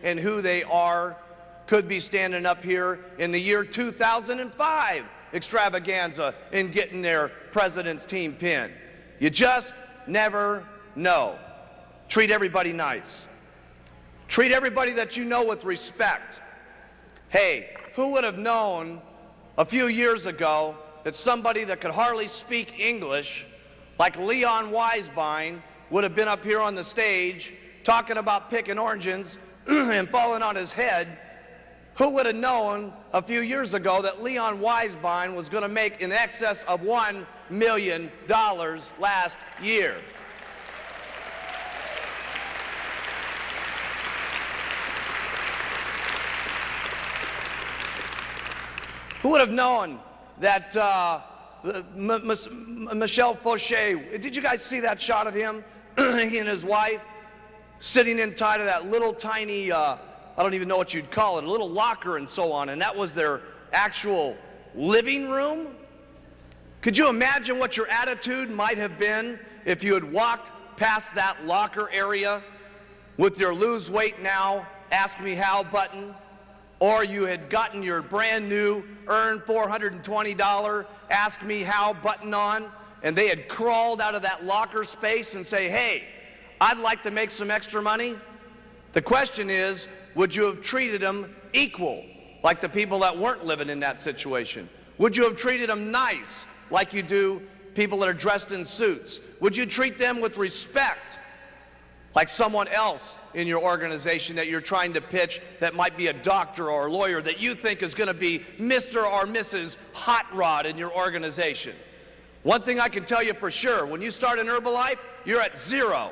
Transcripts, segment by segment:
and who they are could be standing up here in the year 2005 extravaganza and getting their president's team pin. You just never know. Treat everybody nice. Treat everybody that you know with respect. Hey, who would have known a few years ago that somebody that could hardly speak English, like Leon Weisbein, would have been up here on the stage talking about picking oranges and falling on his head? Who would have known a few years ago that Leon Weisbein was going to make in excess of $1 million last year? Who would have known that Michel Fauché, did you guys see that shot of him, he and his wife, sitting inside of that little tiny, I don't even know what you'd call it, a little locker and so on, and that was their actual living room? Could you imagine what your attitude might have been if you had walked past that locker area with your lose weight now, ask me how button, or you had gotten your brand new earn $420 ask me how button on, and they had crawled out of that locker space and say, hey, I'd like to make some extra money? The question is, would you have treated them equal, like the people that weren't living in that situation? Would you have treated them nice, like you do people that are dressed in suits? Would you treat them with respect, like someone else in your organization that you're trying to pitch that might be a doctor or a lawyer that you think is going to be Mr. or Mrs. Hot Rod in your organization? One thing I can tell you for sure, when you start in Herbalife, you're at zero.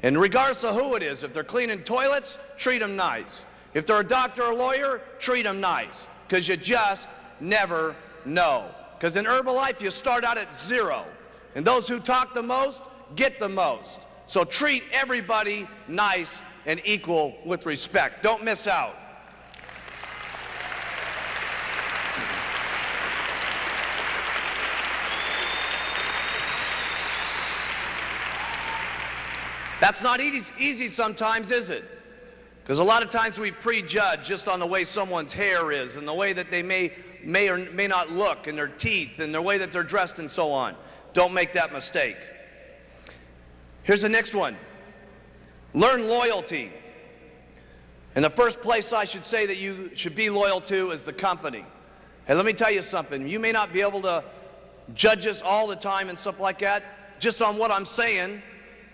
And regardless of who it is, if they're cleaning toilets, treat them nice. If they're a doctor or a lawyer, treat them nice, because you just never know. Because in Herbalife, you start out at zero, and those who talk the most get the most. So treat everybody nice and equal with respect. Don't miss out. That's not easy sometimes, is it? Because a lot of times we prejudge just on the way someone's hair is and the way that they may or may not look, and their teeth and the way that they're dressed and so on. Don't make that mistake. Here's the next one. Learn loyalty. And the first place I should say that you should be loyal to is the company. And let me tell you something. You may not be able to judge us all the time and stuff like that just on what I'm saying,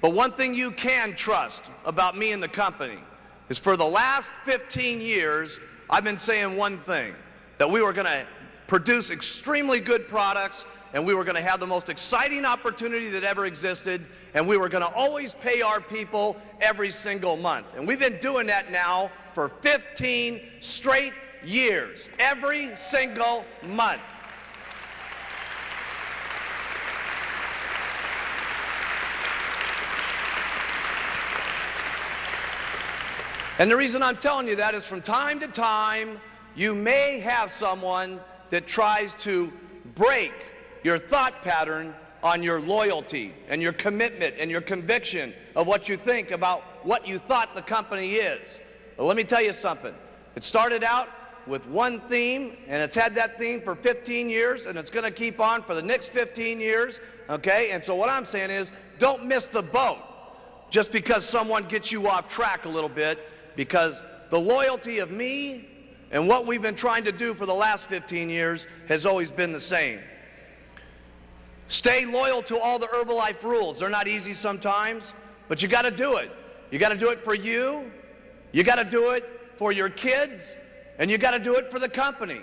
but one thing you can trust about me and the company is for the last 15 years, I've been saying one thing, that we were going to produce extremely good products, and we were going to have the most exciting opportunity that ever existed, and we were going to always pay our people every single month. And we've been doing that now for 15 straight years, every single month. And the reason I'm telling you that is from time to time, you may have someone that tries to break your thought pattern on your loyalty and your commitment and your conviction of what you think about what you thought the company is. But let me tell you something. It started out with one theme, and it's had that theme for 15 years, and it's going to keep on for the next 15 years, okay? And so what I'm saying is, don't miss the boat just because someone gets you off track a little bit, because the loyalty of me and what we've been trying to do for the last 15 years has always been the same. Stay loyal to all the Herbalife rules. They're not easy sometimes, but you got to do it. You got to do it for you, you got to do it for your kids, and you got to do it for the company.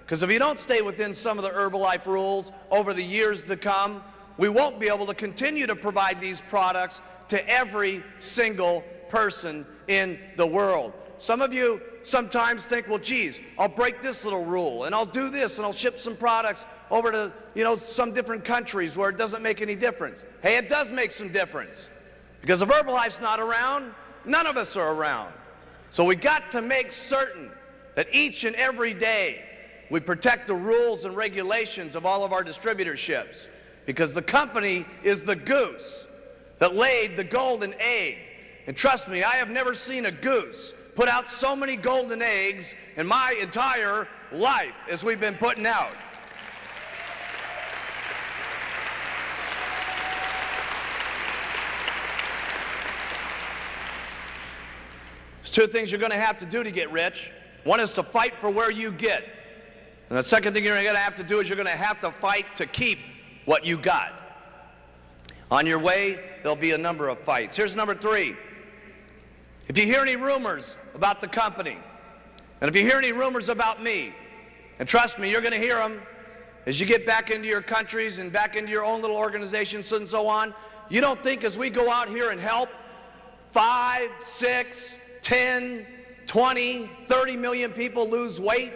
Because if you don't stay within some of the Herbalife rules over the years to come, we won't be able to continue to provide these products to every single person in the world. Some of you sometimes think, well, geez, I'll break this little rule, and I'll do this, and I'll ship some products over to, some different countries where it doesn't make any difference. Hey, it does make some difference. Because if Herbalife's not around, none of us are around. So we got to make certain that each and every day we protect the rules and regulations of all of our distributorships. Because the company is the goose that laid the golden egg. And trust me, I have never seen a goose put out so many golden eggs in my entire life as we've been putting out. There's two things you're going to have to do to get rich. One is to fight for where you get. And the second thing you're going to have to do is you're going to have to fight to keep what you got. On your way, there'll be a number of fights. Here's number 3. If you hear any rumors about the company, and if you hear any rumors about me, and trust me, you're going to hear them as you get back into your countries and back into your own little organizations and so on, you don't think as we go out here and help 5, 6, 10, 20, 30 million people lose weight,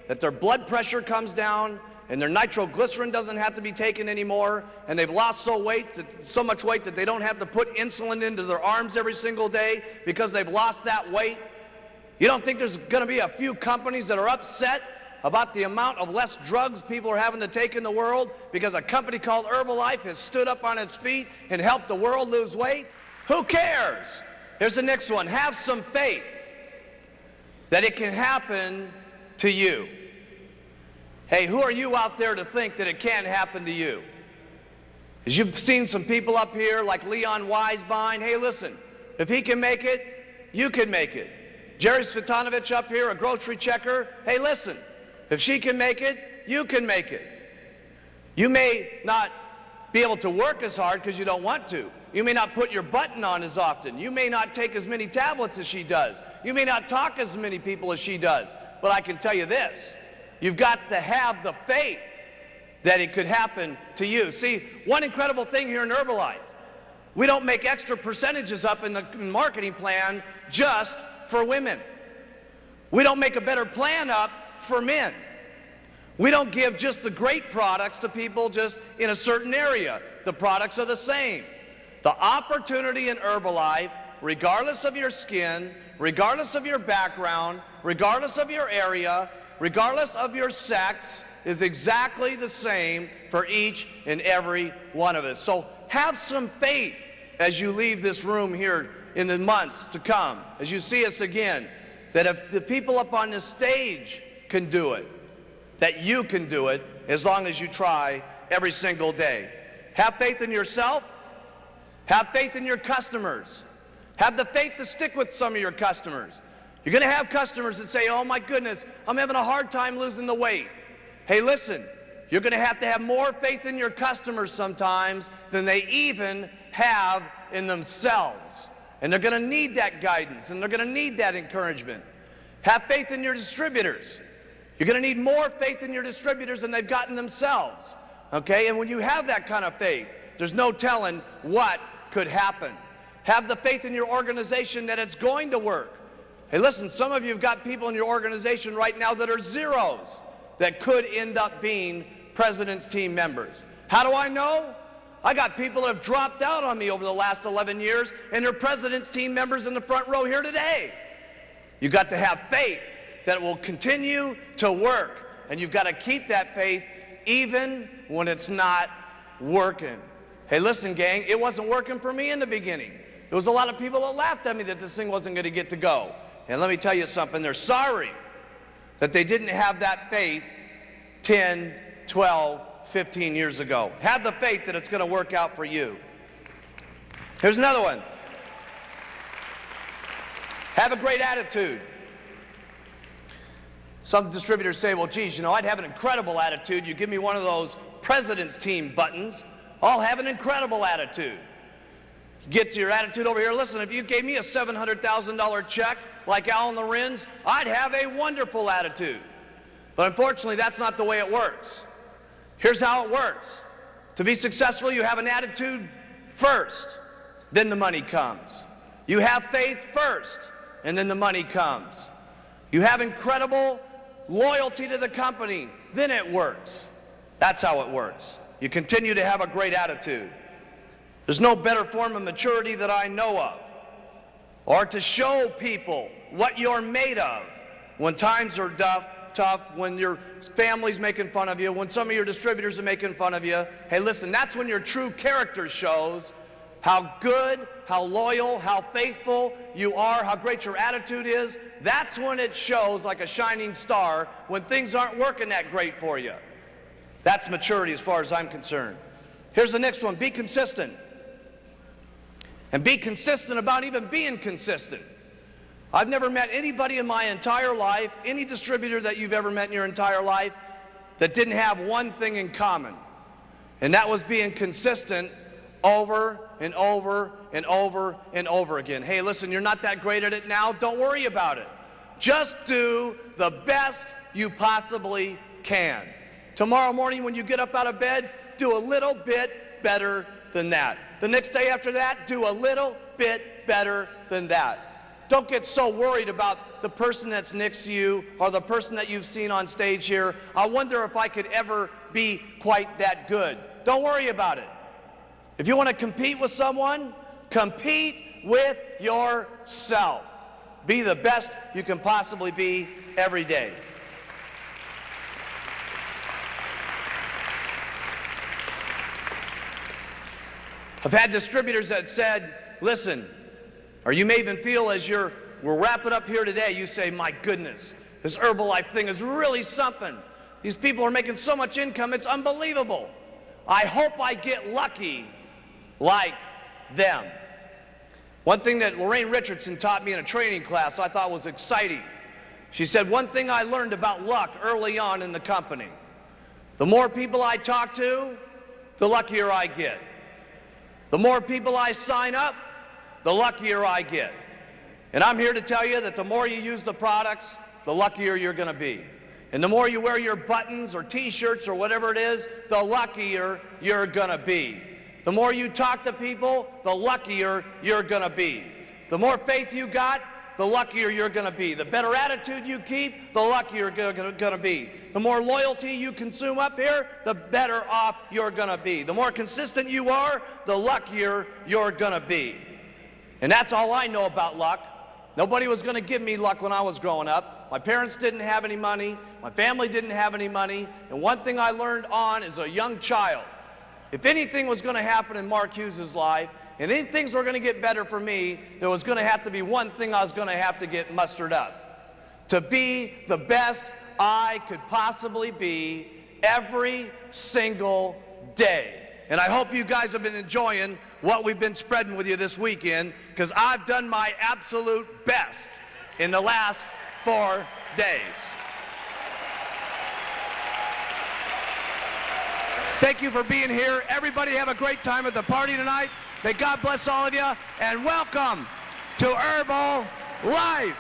that their blood pressure comes down and their nitroglycerin doesn't have to be taken anymore, and they've lost so much weight that they don't have to put insulin into their arms every single day because they've lost that weight? You don't think there's going to be a few companies that are upset about the amount of less drugs people are having to take in the world because a company called Herbalife has stood up on its feet and helped the world lose weight? Who cares? Here's the next one. Have some faith that it can happen to you. Hey, who are you out there to think that it can't happen to you? As you've seen some people up here like Leon Weisbein, hey, listen, if he can make it, you can make it. Jerry Svetanovich up here, a grocery checker, hey, listen, if she can make it, you can make it. You may not be able to work as hard because you don't want to. You may not put your button on as often. You may not take as many tablets as she does. You may not talk as many people as she does. But I can tell you this, you've got to have the faith that it could happen to you. See, one incredible thing here in Herbalife, we don't make extra percentages up in the marketing plan just for women. We don't make a better plan up for men. We don't give just the great products to people just in a certain area. The products are the same. The opportunity in Herbalife, regardless of your skin, regardless of your background, regardless of your area, regardless of your sex, is exactly the same for each and every one of us. So have some faith as you leave this room here in the months to come, as you see us again, that if the people up on this stage can do it, that you can do it as long as you try every single day. Have faith in yourself. Have faith in your customers. Have the faith to stick with some of your customers. You're going to have customers that say, oh my goodness, I'm having a hard time losing the weight. Hey, listen, you're going to have more faith in your customers sometimes than they even have in themselves. And they're going to need that guidance, and they're going to need that encouragement. Have faith in your distributors. You're going to need more faith in your distributors than they've gotten themselves. Okay? And when you have that kind of faith, there's no telling what could happen. Have the faith in your organization that it's going to work. Hey, listen, some of you have got people in your organization right now that are zeros that could end up being president's team members. How do I know? I got people that have dropped out on me over the last 11 years, and they're president's team members in the front row here today. You've got to have faith that it will continue to work, and you've got to keep that faith even when it's not working. Hey, listen, gang, it wasn't working for me in the beginning. There was a lot of people that laughed at me that this thing wasn't going to get to go. And let me tell you something, they're sorry that they didn't have that faith 10, 12, 15 years ago. Have the faith that it's going to work out for you. Here's another one. Have a great attitude. Some distributors say, well, geez, you know, I'd have an incredible attitude. You give me one of those president's team buttons, I'll have an incredible attitude. Get your attitude over here. Listen, if you gave me a $700,000 check like Alan Lorenz, I'd have a wonderful attitude. But unfortunately, that's not the way it works. Here's how it works. To be successful, you have an attitude first, then the money comes. You have faith first, and then the money comes. You have incredible loyalty to the company, then it works. That's how it works. You continue to have a great attitude. There's no better form of maturity that I know of, or to show people what you're made of when times are tough, when your family's making fun of you, when some of your distributors are making fun of you. Hey, listen, that's when your true character shows, how good, how loyal, how faithful you are, how great your attitude is, that's when it shows like a shining star when things aren't working that great for you. That's maturity as far as I'm concerned. Here's the next one. Be consistent. And be consistent about even being consistent. I've never met anybody in my entire life, any distributor that you've ever met in your entire life, that didn't have one thing in common. And that was being consistent over and over and over and over again. Hey, listen, you're not that great at it now. Don't worry about it. Just do the best you possibly can. Tomorrow morning when you get up out of bed, do a little bit better than that. The next day after that, do a little bit better than that. Don't get so worried about the person that's next to you or the person that you've seen on stage here. I wonder if I could ever be quite that good. Don't worry about it. If you want to compete with someone, compete with yourself. Be the best you can possibly be every day. I've had distributors that said, listen, or you may even feel as we're wrapping up here today, you say, my goodness, this Herbalife thing is really something. These people are making so much income, it's unbelievable. I hope I get lucky like them. One thing that Lorraine Richardson taught me in a training class I thought was exciting. She said, one thing I learned about luck early on in the company, the more people I talk to, the luckier I get. The more people I sign up, the luckier I get. And I'm here to tell you that the more you use the products, the luckier you're going to be. And the more you wear your buttons or t-shirts or whatever it is, the luckier you're going to be. The more you talk to people, the luckier you're going to be. The more faith you got, the luckier you're going to be. The better attitude you keep, the luckier you're going to be. The more loyalty you consume up here, the better off you're going to be. The more consistent you are, the luckier you're going to be. And that's all I know about luck. Nobody was going to give me luck when I was growing up. My parents didn't have any money. My family didn't have any money. And one thing I learned on as a young child, if anything was going to happen in Mark Hughes' life, and any things were going to get better for me, there was going to have to be one thing I was going to have to get mustered up. To be the best I could possibly be every single day. And I hope you guys have been enjoying what we've been spreading with you this weekend, because I've done my absolute best in the last 4 days. Thank you for being here. Everybody have a great time at the party tonight. May God bless all of you, and welcome to Herbalife.